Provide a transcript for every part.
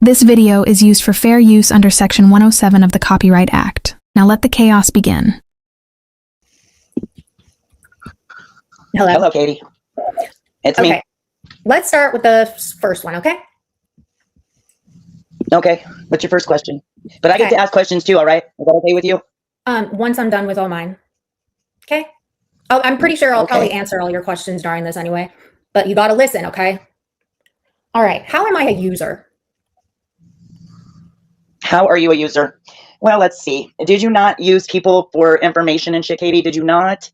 This video is used for fair use under Section 107 of the Copyright Act. Now let the chaos begin. Hello. Hello, Katie. It's Okay. me. Let's start with the first one, okay? Okay. What's your first question? But I get Okay. to ask questions too, all right? Is that okay with you? Once I'm done with all mine. Okay? Oh, I'm pretty sure I'll Okay. probably answer all your questions during this anyway, but you got to listen, okay? All right. How am I a user? How are you a user? Well, let's see. Did you not use people for information and shit, Katie? Did you not,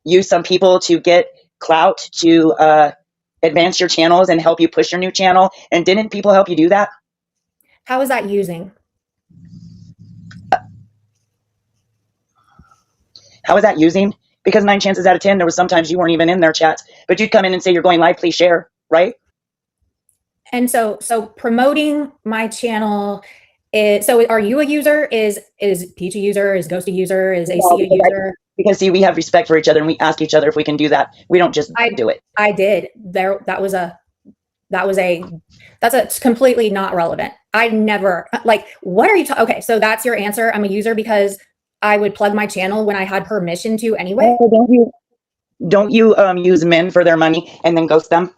use some people to get clout to advance your channels and help you push your new channel? And didn't people help you do that? How is that using? How is that using? Because 9 chances out of 10, there was sometimes you weren't even in their chats, but you'd come in and say, you're going live, please share, right? And so promoting my channel is, so are you a user? Is Peach a user? Is Ghost a user? Is AC a user? Because see, we have respect for each other and we ask each other if we can do that. We don't just do it. I did. That's completely not relevant. I never, like, what are you talking? Okay, so that's your answer. I'm a user because I would plug my channel when I had permission to anyway. Oh, don't you use men for their money and then ghost them?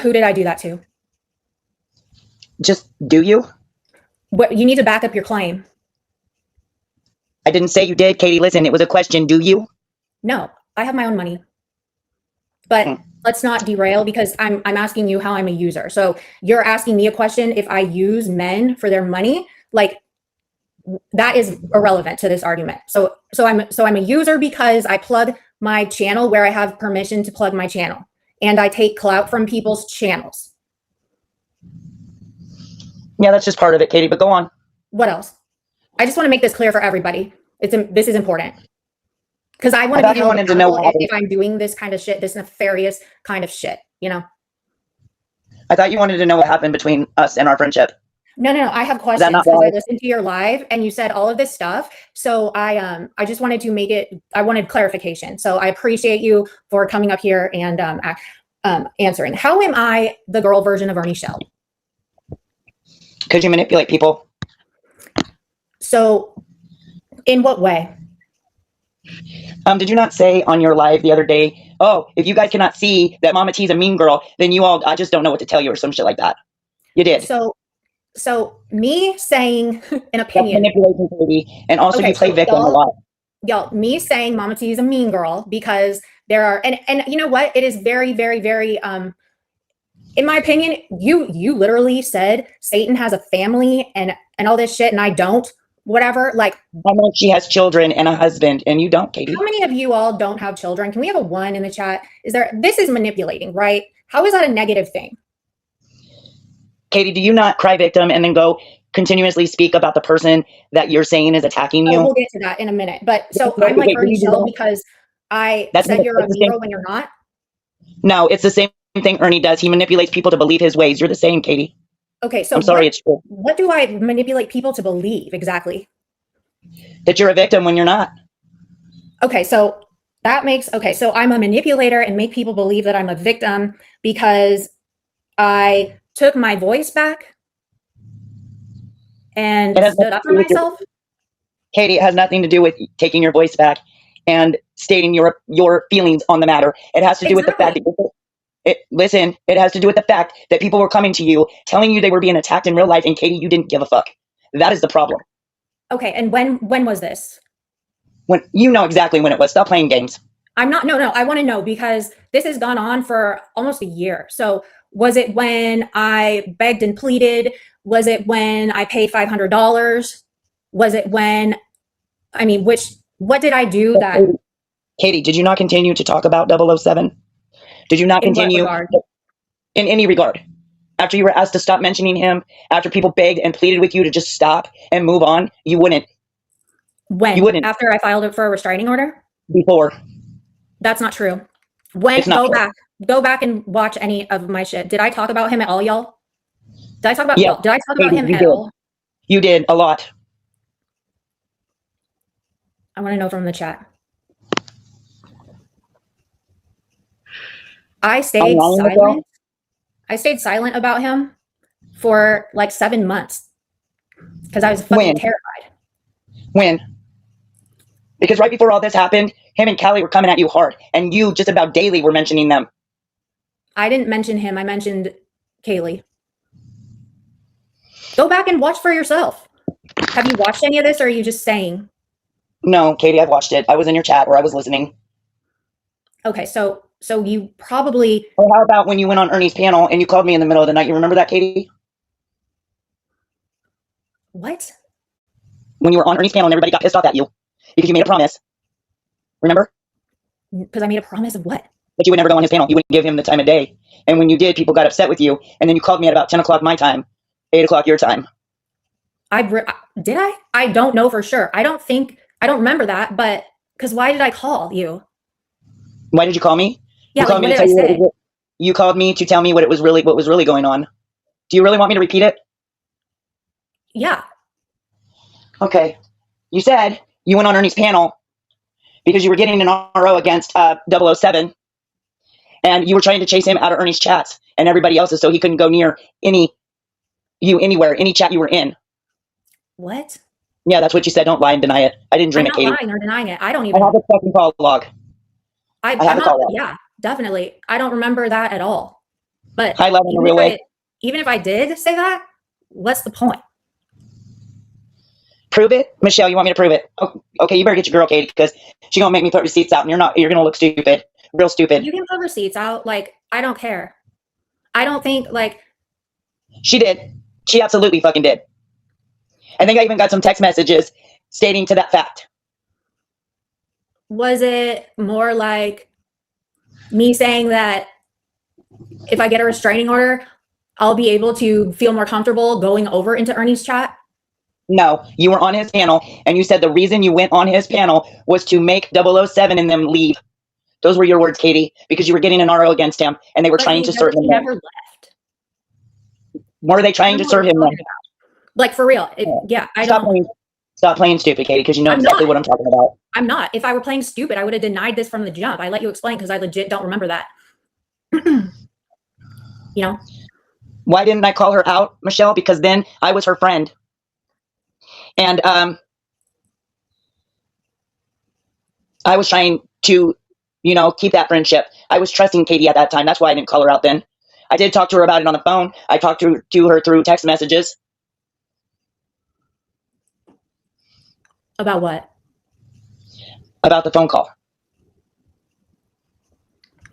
Who did I do that to? Just do you? What, you need to back up your claim. I didn't say you did, Katie. Listen, it was a question. Do you? No, I have my own money. But let's not derail because I'm asking you how I'm a user. So you're asking me a question if I use men for their money, like that is irrelevant to this argument. So I'm a user because I plug my channel where I have permission to plug my channel, and I take clout from people's channels. Yeah, that's just part of it, Katie, but go on. What else? I just want to make this clear for everybody. This is important. Because I want to be able to know if I'm doing this kind of shit, this nefarious kind of shit, you know? I thought you wanted to know what happened between us and our friendship. No. I have questions because I listened to your live and you said all of this stuff. So I just wanted to make it, I wanted clarification. So I appreciate you for coming up here and answering. How am I the girl version of Ernie Shell? Could you manipulate people? So in what way? Did you not say on your live the other day, oh, if you guys cannot see that Mama T's a mean girl, then you all, I just don't know what to tell you or some shit like that. You did. So me saying an opinion. That's manipulation, Katie. And also you play victim a lot. Y'all, me saying Mama T is a mean girl because there are, and you know what? It is very, very, very, in my opinion, you literally said Satan has a family and all this shit and I don't. Whatever, like, I know she has children and a husband, and you don't, Katie. How many of you all don't have children? Can we have a 1 in the chat? This is manipulating, right? How is that a negative thing? Katie, do you not cry victim and then go continuously speak about the person that you're saying is attacking you? We'll get to that in a minute. But so I'm like Ernie Shell because I said you're a hero when you're not? No, it's the same thing Ernie does. He manipulates people to believe his ways. You're the same, Katie. Okay, so I'm sorry, it's true. What do I manipulate people to believe exactly? That you're a victim when you're not. Okay, so so I'm a manipulator and make people believe that I'm a victim because I took my voice back and stood up for myself. Katie, it has nothing to do with taking your voice back and stating your feelings on the matter. It has to do with the fact that it has to do with the fact that people were coming to you, telling you they were being attacked in real life, and Katie, you didn't give a fuck. That is the problem. Okay, and when was this? When you know exactly when it was. Stop playing games. I'm not. No. I want to know because this has gone on for almost a year. So was it when I begged and pleaded? Was it when I paid $500? Was it when? I mean, what did I do that? Katie, did you not continue to talk about 007? Did you not continue in any regard? After you were asked to stop mentioning him, after people begged and pleaded with you to just stop and move on, you wouldn't. When? You wouldn't. After I filed it for a restraining order? Before. That's not true. Go back and watch any of my shit. Did I talk about him at all, y'all? Did I talk about him at all? You did a lot. I want to know from the chat. I stayed silent. I stayed silent about him for like 7 months because I was fucking When? terrified. When? Because right before all this happened, him and Callie were coming at you hard, and you just about daily were mentioning them. I didn't mention him. I mentioned Kaylee. Go back and watch for yourself. Have you watched any of this, or are you just saying? No, Katie, I've watched it. I was in your chat, or I was listening. Okay, so you probably. Or how about when you went on Ernie's panel and you called me in the middle of the night? You remember that, Katie? What? When you were on Ernie's panel and everybody got pissed off at you because you made a promise. Remember? Because I made a promise of what? That you would never go on his panel. You wouldn't give him the time of day. And when you did, people got upset with you. And then you called me at about 10 o'clock my time, 8 o'clock your time. Did I? I don't know for sure. I don't remember that, but because why did I call you? Why did you call me? Yeah, you called like, me what to did tell I you say? you called me to tell me what was really going on. Do you really want me to repeat it? Yeah. Okay. You said you went on Ernie's panel because you were getting an RO against 007, and you were trying to chase him out of Ernie's chats and everybody else's, so he couldn't go near anywhere, any chat you were in. What? Yeah, that's what you said. Don't lie and deny it. I didn't dream I'm it, not Katie. lying or denying it. I don't even. I have a fucking call log. I'm have a not. call log. Yeah, definitely. I don't remember that at all. But High level in a real way. even if I did say that, what's the point? Prove it, Michelle. You want me to prove it? Okay, you better get your girl, Katie, because she's gonna make me put receipts out, and you're gonna look stupid, real stupid. You can put receipts out. Like, I don't care. I don't think like She did. She absolutely fucking did. I think I even got some text messages stating to that fact. Was it more like me saying that if I get a restraining order, I'll be able to feel more comfortable going over into Ernie's chat? No, you were on his panel, and you said the reason you went on his panel was to make 007 and them leave. Those were your words, Katie, because you were getting an RO against him, and they were trying to serve him. He never left. Were they trying to serve him then? Like, for real. Yeah, I don't. Stop playing stupid, Katie, because you know exactly what I'm talking about. I'm not. If I were playing stupid, I would have denied this from the jump. I let you explain because I legit don't remember that. You know? Why didn't I call her out, Michelle? Because then I was her friend. And I was trying to, keep that friendship. I was trusting Katie at that time. That's why I didn't call her out then. I did talk to her about it on the phone. I talked to her through text messages. About what? About the phone call.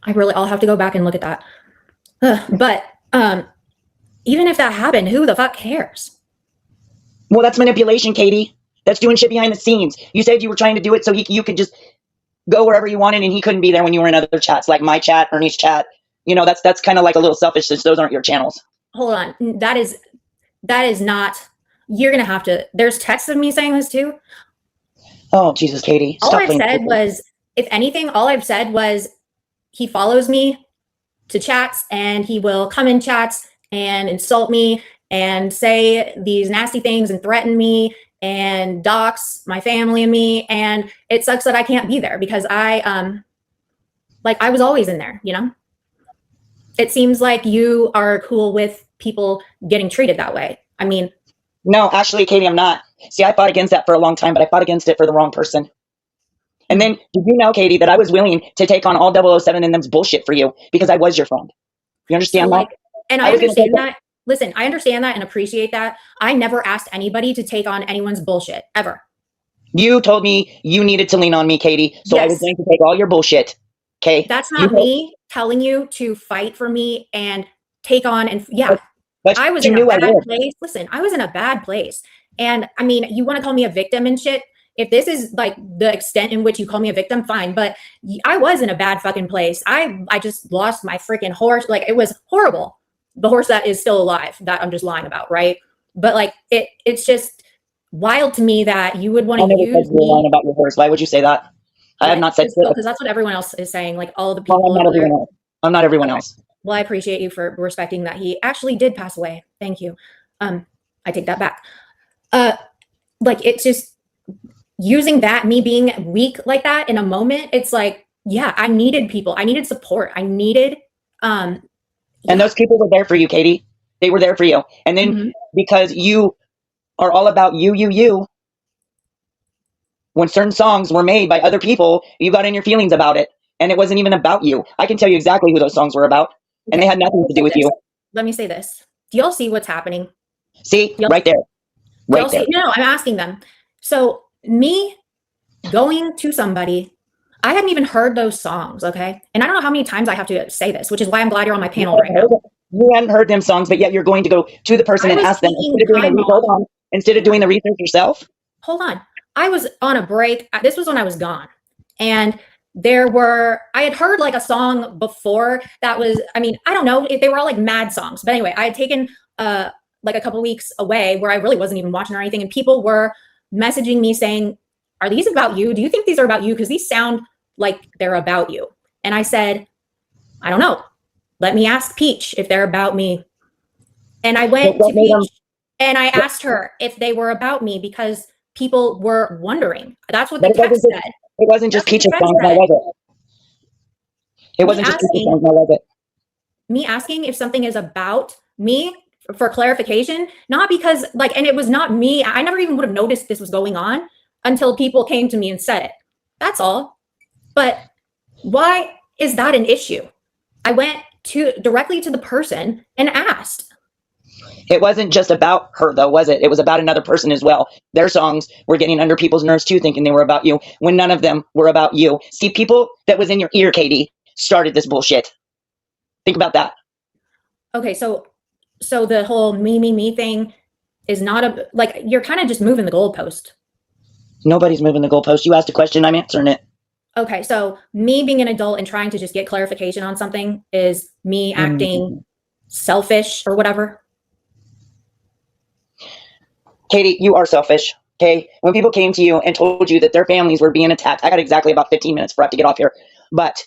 I'll have to go back and look at that. But even if that happened, who the fuck cares? Well, that's manipulation, Katie. That's doing shit behind the scenes. You said you were trying to do it so you could just go wherever you wanted, and he couldn't be there when you were in other chats, like my chat, Ernie's chat. That's kind of like a little selfish since those aren't your channels. Hold on. That is not. You're gonna have to. There's texts of me saying this too. Oh, Jesus, Katie. All I've said was, if anything, all I've said was he follows me to chats and he will come in chats and insult me and say these nasty things and threaten me and dox my family and me. And it sucks that I can't be there because I was always in there, It seems like you are cool with people getting treated that way. I mean, no, actually, Katie, I'm not. See, I fought against that for a long time, but I fought against it for the wrong person. And then, did you know, Katie, that I was willing to take on all 007 and them's bullshit for you because I was your friend? You understand that? And I understand that. Listen, I understand that and appreciate that. I never asked anybody to take on anyone's bullshit, ever. You told me you needed to lean on me, Katie, so yes. I was going to take all your bullshit. Okay? That's not me telling you to fight for me and take on and But I was in a bad place. Listen, I was in a bad place. And I mean, you want to call me a victim and shit? If this is like the extent in which you call me a victim, fine. But I was in a bad fucking place. I just lost my freaking horse. Like, it was horrible. The horse that is still alive, that I'm just lying about, right? But like, it's just wild to me that you would want to use me. Lying about your horse. Why would you say that? I have not said so. Because that's what everyone else is saying. Like, all the people. I'm not everyone else. Well, I appreciate you for respecting that he actually did pass away. Thank you. I take that back. Like, it's just using that, me being weak like that in a moment. It's like, yeah, I needed people. I needed support. I needed And Yeah. those people were there for you, Katie. They were there for you. And then Mhm. because you are all about you, when certain songs were made by other people, you got in your feelings about it. And it wasn't even about you. I can tell you exactly who those songs were about. And they Okay. had nothing to do with you. Let me say this. Do y'all see what's happening? See, Y'all- right there. Do y'all Right there. see? No, I'm asking them. So me going to somebody, I hadn't even heard those songs, okay? And I don't know how many times I have to say this, which is why I'm glad you're on my panel right now. You hadn't heard them songs, but yet you're going to go to the person I and was ask them taking instead of doing time the, off. hold on, instead of doing the research yourself. Hold on. I was on a break. This was when I was gone. And I had heard like a song before that was, I mean, I don't know, they were all like mad songs. But anyway, I had taken like a couple weeks away where I really wasn't even watching or anything. And people were messaging me saying, are these about you? Do you think these are about you? Because these sound like they're about you. And I said, I don't know. Let me ask Peach if they're about me. And I went to Peach and I asked her if they were about me because people were wondering. That's what the text said. It wasn't just Peach's songs, now was it? It wasn't just Peach's songs, now was it? Me asking if something is about me for clarification, not because like, and it was not me. I never even would have noticed this was going on until people came to me and said it. That's all. But why is that an issue? I went directly to the person and asked. It wasn't just about her, though, was it? It was about another person as well. Their songs were getting under people's nerves, too, thinking they were about you, when none of them were about you. See, people that was in your ear, Katie, started this bullshit. Think about that. Okay, so the whole me thing is not like, you're kind of just moving the goalpost. Nobody's moving the goalpost. You asked a question, I'm answering it. Okay, so me being an adult and trying to just get clarification on something is me acting selfish or whatever. Katie, you are selfish. Okay. When people came to you and told you that their families were being attacked, I got exactly about 15 minutes before I have to get off here. But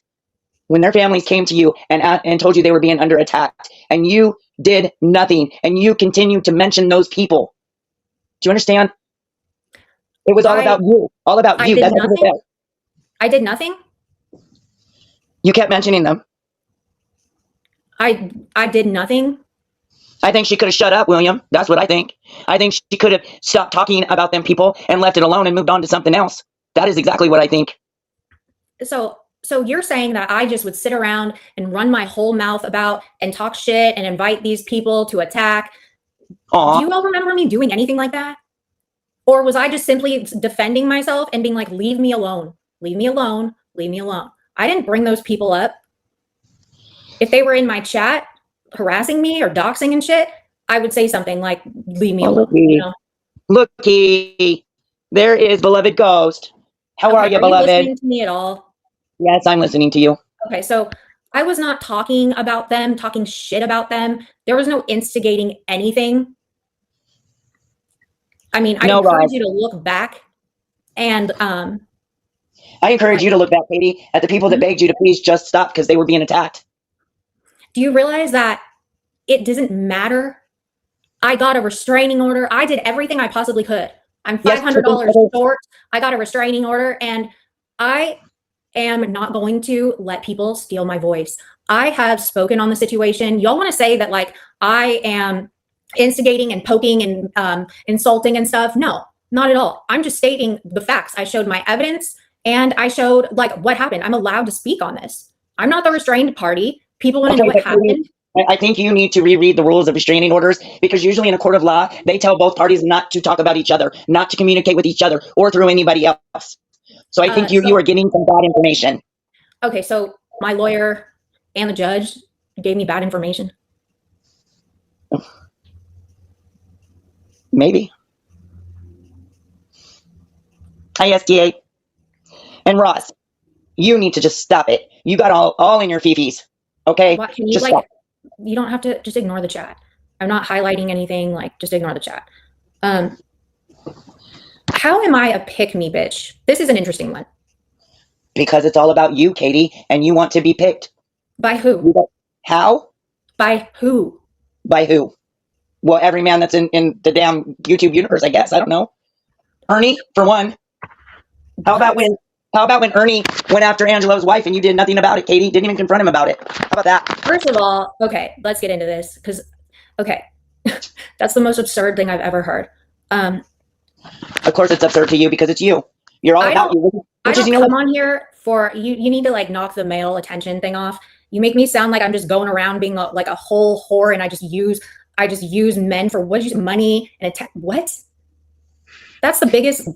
when their families came to you and told you they were being under attack, and you did nothing, and you continued to mention those people, do you understand? It was all about you. All about you. That's what it was. I did nothing. You kept mentioning them. I did nothing. I think she could have shut up, William. That's what I think. I think she could have stopped talking about them people and left it alone and moved on to something else. That is exactly what I think. So you're saying that I just would sit around and run my whole mouth about and talk shit and invite these people to attack. Aww. Do you all remember me doing anything like that? Or was I just simply defending myself and being like, leave me alone, leave me alone, leave me alone? I didn't bring those people up. If they were in my chat harassing me or doxing and shit, I would say something like, leave me alone. You know? Looky, there is beloved Ghost. How are you, beloved? Are you listening to me at all? Yes, I'm listening to you. Okay, so I was not talking about them, talking shit about them. There was no instigating anything. I mean, I encourage you to look back and I encourage you to look back, Katie, at the people that begged you to please just stop because they were being attacked. Do you realize that it doesn't matter? I got a restraining order. I did everything I possibly could. I'm $500 short. I got a restraining order, and I am not going to let people steal my voice. I have spoken on the situation. Y'all want to say that like I am instigating and poking and insulting and stuff? No, not at all. I'm just stating the facts. I showed my evidence and I showed like what happened. I'm allowed to speak on this. I'm not the restrained party. People want to know what happened. I think you need to reread the rules of restraining orders, because usually in a court of law, they tell both parties not to talk about each other, not to communicate with each other or through anybody else. So I think you are getting some bad information. Okay, so my lawyer and the judge gave me bad information. Maybe. ISDA and Ross, you need to just stop it. You got all in your fifis. Okay? What, can you just stop. You don't have to, just ignore the chat. I'm not highlighting anything, like just ignore the chat. How am I a pick-me bitch? This is an interesting one. Because it's all about you, Katie, and you want to be picked. By who? How? By who? By who? Well, every man that's in the damn YouTube universe, I guess. I don't know. Ernie, for one. How about when How about when Ernie went after Angelo's wife and you did nothing about it, Katie? Didn't even confront him about it. How about that? First of all, okay, let's get into this because, okay, that's the most absurd thing I've ever heard. Of course, it's absurd to you because it's you. You're all about you. I don't come on here for you. You need to like knock the male attention thing off. You make me sound like I'm just going around being like a whole whore, and I just use men for money and what? That's the biggest.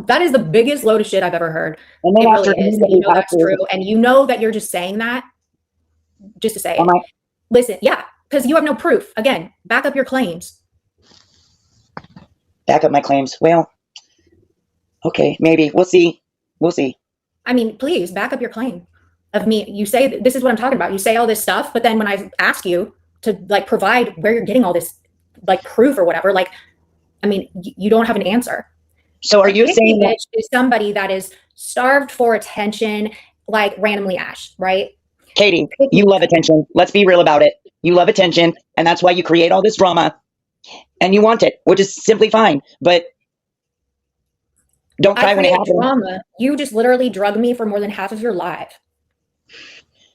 That is the biggest load of shit I've ever heard. And then it really is. And you know that's true, and you know that you're just saying that just to say it. Listen, yeah, because you have no proof. Again, back up your claims. Back up my claims. Well, okay, maybe we'll see. We'll see. I mean, please back up your claim of me. You say this is what I'm talking about. You say all this stuff, but then when I ask you to like provide where you're getting all this like proof or whatever, like, I mean, you don't have an answer. So are you saying that is somebody that is starved for attention, like randomly Ash, right? Katie, you love attention. Let's be real about it. You love attention, and that's why you create all this drama, and you want it, which is simply fine. But don't cry when it happens. Drama. You just literally drugged me for more than half of your life.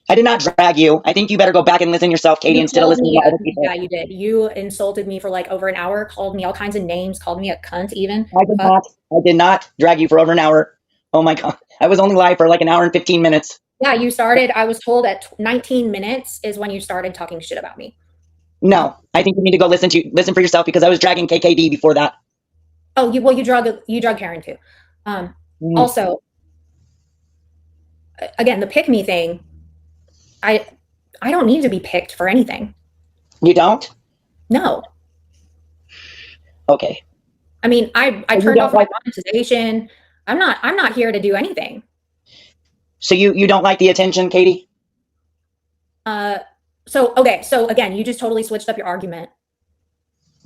I did not drag you. I think you better go back and listen yourself, Katie, instead of listening to other people. Yeah, you did. You insulted me for like over an hour, called me all kinds of names, called me a cunt even. I did not drag you for over an hour. Oh my God. I was only live for like an hour and 15 minutes. Yeah, you started, I was told at 19 minutes is when you started talking shit about me. No, I think you need to go listen for yourself because I was dragging KKD before that. Oh, you drug Karen too. Also, again, the pick me thing, I don't need to be picked for anything. You don't? No. Okay. I mean, I turned off my monetization. I'm not here to do anything. So you don't like the attention, Katie? So again, you just totally switched up your argument.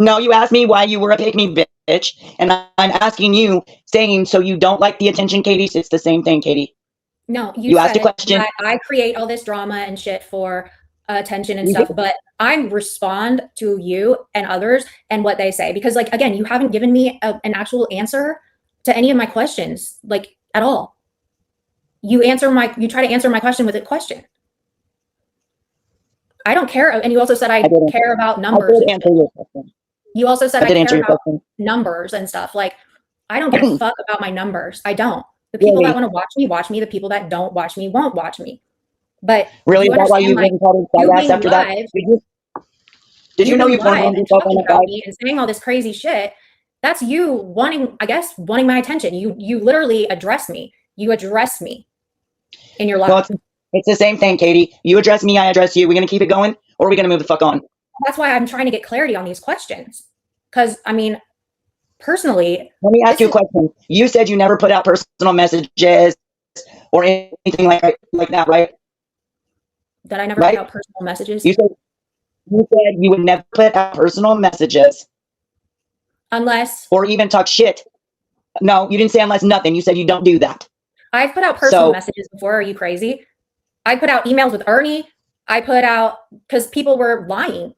No, you asked me why you were a pick me bitch, and I'm asking you, saying, so you don't like the attention, Katie? It's the same thing, Katie. No, you asked a question. I create all this drama and shit for attention and stuff, but I respond to you and others and what they say because, like, again, you haven't given me an actual answer to any of my questions, like at all. You try to answer my question with a question. I don't care, and you also said I care about numbers. I did answer your question. You also said I care about numbers and stuff. Like, I don't give a fuck about my numbers. I don't. The people that want to watch me. The people that don't watch me won't watch me. But really, is that why you didn't call it after that? Did you know you wanted to talk about me and saying all this crazy shit? That's you wanting my attention. You literally address me. You address me in your life. Well, it's the same thing, Katie. You address me, I address you. We're gonna keep it going, or are we gonna move the fuck on? That's why I'm trying to get clarity on these questions. Because I mean, personally, let me ask you a question. You said you never put out personal messages or anything like that, right? That I never put out personal messages. You said you would never put out personal messages, unless or even talk shit. No, you didn't say unless nothing. You said you don't do that. I've put out personal messages before. Are you crazy? I put out emails with Ernie. I put out because people were lying.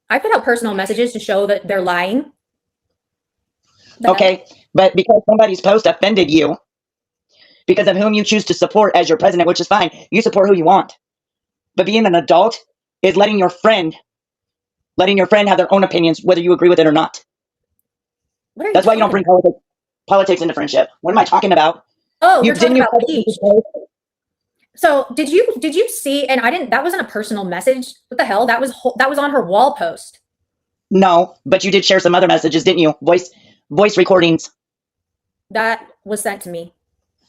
I put out personal messages to show that they're lying. Okay, but because somebody's post offended you, because of whom you choose to support as your president, which is fine. You support who you want. But being an adult is letting your friend have their own opinions, whether you agree with it or not. That's why you don't bring politics into friendship. What am I talking about? Oh, you're talking about Peach. So did you see? And I didn't. That wasn't a personal message. What the hell? That was on her wall post. No, but you did share some other messages, didn't you? Voice recordings. That was sent to me.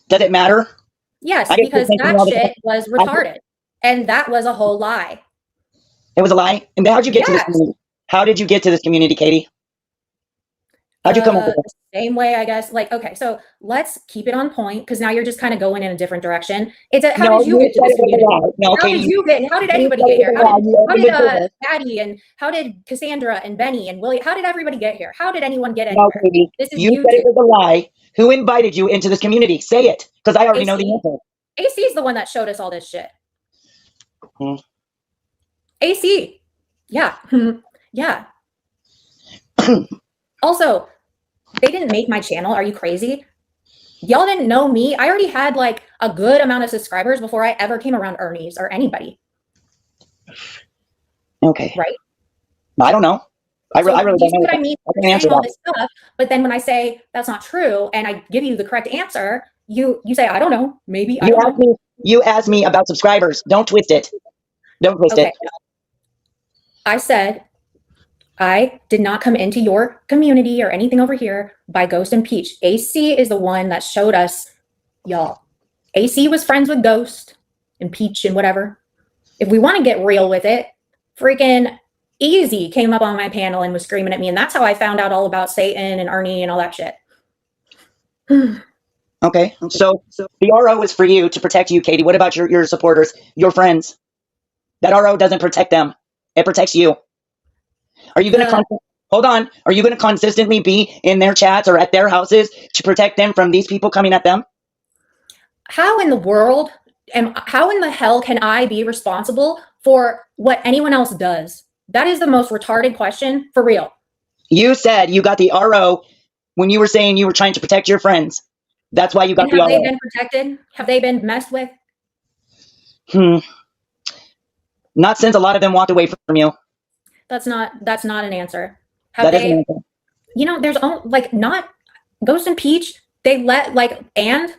Does it matter? Yes, because that shit was retarded, and that was a whole lie. It was a lie. And how'd you get to this community? How did you get to this community, Katie? How'd you come up with it? Same way, I guess. Like, okay, so let's keep it on point because now you're just kind of going in a different direction. How did you get to this community? How did anybody get here? How did Patty and how did Cassandra and Benny and Willie? How did everybody get here? How did anyone get anywhere? Katie, you said it was a lie. Who invited you into this community? Say it, because I already know the answer. AC is the one that showed us all this shit. AC, yeah, yeah. Also, they didn't make my channel. Are you crazy? Y'all didn't know me. I already had like a good amount of subscribers before I ever came around Ernie's or anybody, Okay. right? I don't know. I So really do you don't see know. what I mean? I You're can't answer saying all that. this stuff, but then when I say that's not true and I give you the correct answer, you say, I don't know, maybe, I You don't asked know. me. You asked me about subscribers. Don't twist it. Don't twist Okay. it. I said I did not come into your community or anything over here by Ghost and Peach. AC is the one that showed us y'all. AC was friends with Ghost and Peach and whatever. If we want to get real with it, freaking Easy came up on my panel and was screaming at me. And that's how I found out all about Satan and Ernie and all that shit. Okay. So the RO is for you to protect you, Katie. What about your supporters, your friends? That RO doesn't protect them. It protects you. Are you going to hold on? Are you going to consistently be in their chats or at their houses to protect them from these people coming at them? How in the world and how in the hell can I be responsible for what anyone else does? That is the most retarded question for real. You said you got the RO when you were saying you were trying to protect your friends. That's why you got And the have they RO. been protected? Have they been messed with? Not since a lot of them walked away from you. That's not an answer. Have That is an they, answer. there's like not Ghost and Peach, they let like and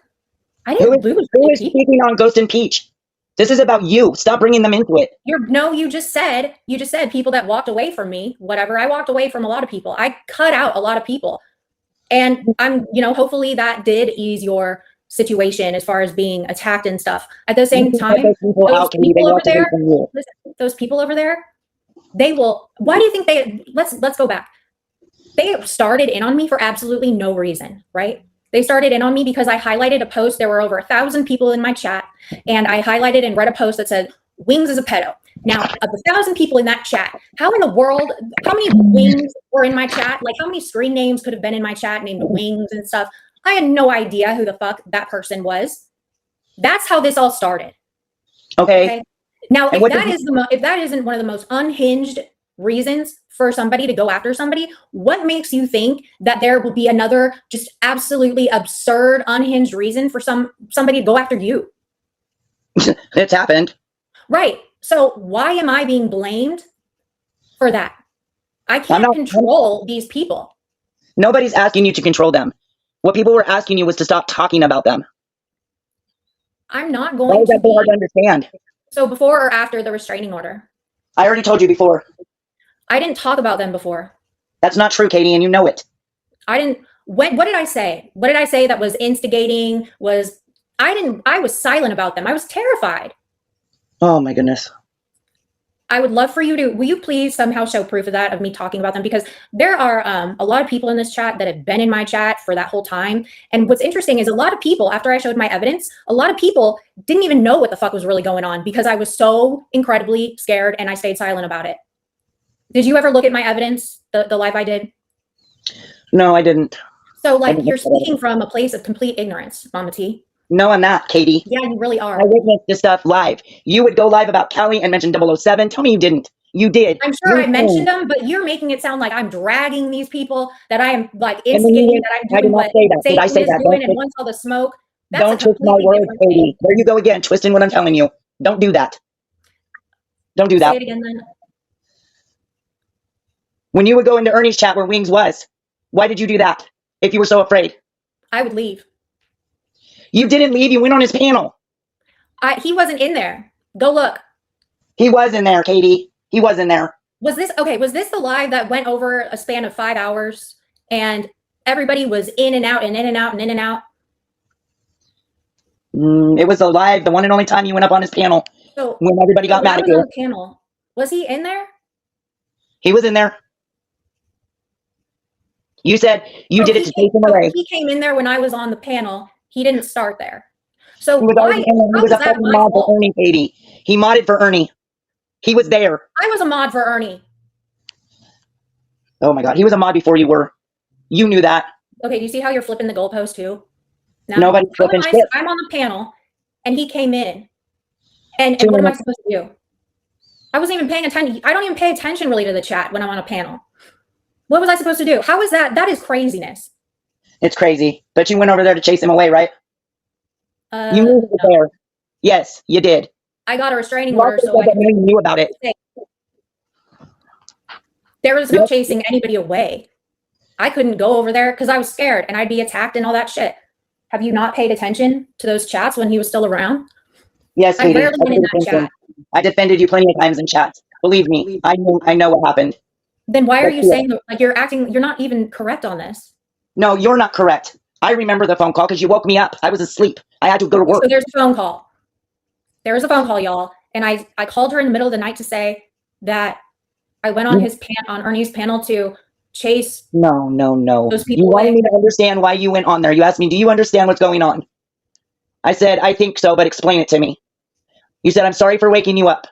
I Who didn't lose is any people. speaking on Ghost and Peach? This is about you. Stop bringing them into it. You just said people that walked away from me, whatever. I walked away from a lot of people. I cut out a lot of people. And I'm, hopefully that did ease your situation as far as being attacked and stuff. At the same time, those people over there, listen, those people over there, they will, why do you think let's go back. They started in on me for absolutely no reason, right? They started in on me because I highlighted a post. There were over 1,000 people in my chat, and I highlighted and read a post that said, Wings is a pedo. Now, of the 1,000 people in that chat, how in the world, how many Wings were in my chat? Like, how many screen names could have been in my chat named Wings and stuff? I had no idea who the fuck that person was. That's how this all started. Okay. Now, if that isn't one of the most unhinged reasons for somebody to go after somebody, what makes you think that there will be another just absolutely absurd, unhinged reason for somebody to go after you? It's happened. Right. So why am I being blamed for that? I can't control these people. Nobody's asking you to control them. What people were asking you was to stop talking about them. I'm not going to be hard to understand. So before or after the restraining order? I already told you before. I didn't talk about them before. That's not true, Katie, and you know it. I didn't. What did I say? What did I say that was instigating? I was silent about them. I was terrified. Oh my goodness. I would love for you to, will you please somehow show proof of that, of me talking about them? Because there are a lot of people in this chat that have been in my chat for that whole time. And what's interesting is a lot of people, after I showed my evidence, a lot of people didn't even know what the fuck was really going on because I was so incredibly scared and I stayed silent about it. Did you ever look at my evidence, the live I did? No, I didn't. So like you're speaking from a place of complete ignorance, MamaT. No, I'm not, Katie. Yeah, you really are. I witnessed this stuff live. You would go live about Callie and mention 007. Tell me you didn't. You did. I'm sure I mentioned them, but you're making it sound like I'm dragging these people, that I am like instigating, that I'm doing what Satan is doing and wants all the smoke. Don't twist my words, Katie. There you go again, twisting what I'm telling you. Don't do that. Don't do that. Say it again then. When you would go into Ernie's chat where Wings was, why did you do that? If you were so afraid. I would leave. You didn't leave. You went on his panel. He wasn't in there. Go look. He was in there, Katie. He was in there. Was this the live that went over a span of 5 hours and everybody was in and out and in and out and in and out? It was a live, the one and only time you went up on his panel. So when everybody got mad at you. On the panel, was he in there? He was in there. You said you did it to take him away. He came in there when I was on the panel. He didn't start there. So he was a fucking mod for Ernie, Katie. He modded for Ernie. He was there. I was a mod for Ernie. Oh my God. He was a mod before you were. You knew that. Okay, do you see how you're flipping the goalpost too? Now, nobody's flipping shit. I'm on the panel and he came in. And what am I supposed to do? I wasn't even paying attention. I don't even pay attention really to the chat when I'm on a panel. What was I supposed to do? How is that? That is craziness. It's crazy. But you went over there to chase him away, right? You knew he was No. there. Yes, you did. I got a restraining You order, also so said that you knew about it. there was no Yep. chasing anybody away. I couldn't go over there because I was scared and I'd be attacked and all that shit. Have you not paid attention to those chats when he was still around? Yes, I sweetie. rarely went in that chat. I defended you plenty of times in chats. Believe me, I know what happened. Then why are Let's you do it. saying, like, you're not even correct on this? No, you're not correct. I remember the phone call because you woke me up. I was asleep. I had to go to work. So there's a phone call. There was a phone call, y'all. And I called her in the middle of the night to say that I went on on Ernie's panel to chase No. those You people wanted away. me to understand why you went on there. You asked me, do you understand what's going on? I said, I think so, but explain it to me. You said, I'm sorry for waking you up.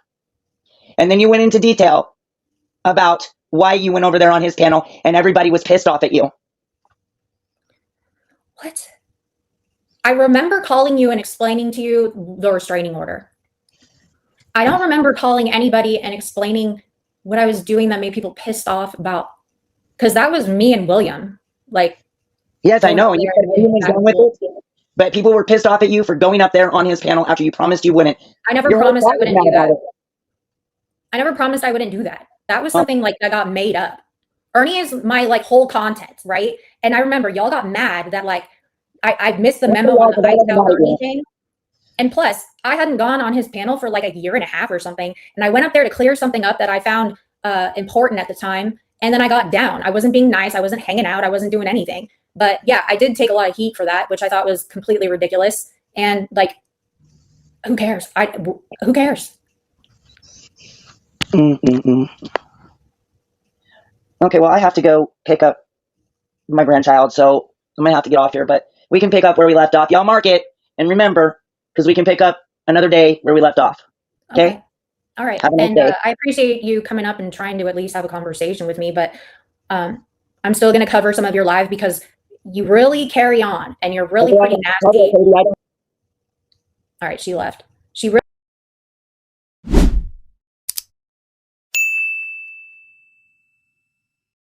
And then you went into detail about why you went over there on his panel and everybody was pissed off at you. What? I remember calling you and explaining to you the restraining order. I don't remember calling anybody and explaining what I was doing that made people pissed off about, because that was me and William. Like, Yes, I know. And you said William was done with it. But people were pissed off at you for going up there on his panel after you promised you wouldn't. I never promised I wouldn't do that. I never promised I wouldn't do that. That was something like that got made up. Ernie is my like whole content, right? And I remember y'all got mad that like I missed the memo on the Ice Out Ernie thing. And plus, I hadn't gone on his panel for like a year and a half or something. And I went up there to clear something up that I found important at the time. And then I got down. I wasn't being nice. I wasn't hanging out. I wasn't doing anything. But yeah, I did take a lot of heat for that, which I thought was completely ridiculous. And like, who cares? Who cares? Mm-mm-mm. Okay, well, I have to go pick up my grandchild, so I'm gonna have to get off here, but we can pick up where we left off. Y'all mark it, and remember, because we can pick up another day where we left off. Okay? All right. Have a nice And day. I appreciate you coming up and trying to at least have a conversation with me, but I'm still going to cover some of your live because you really carry on and you're really pretty nasty. All right, she left. She really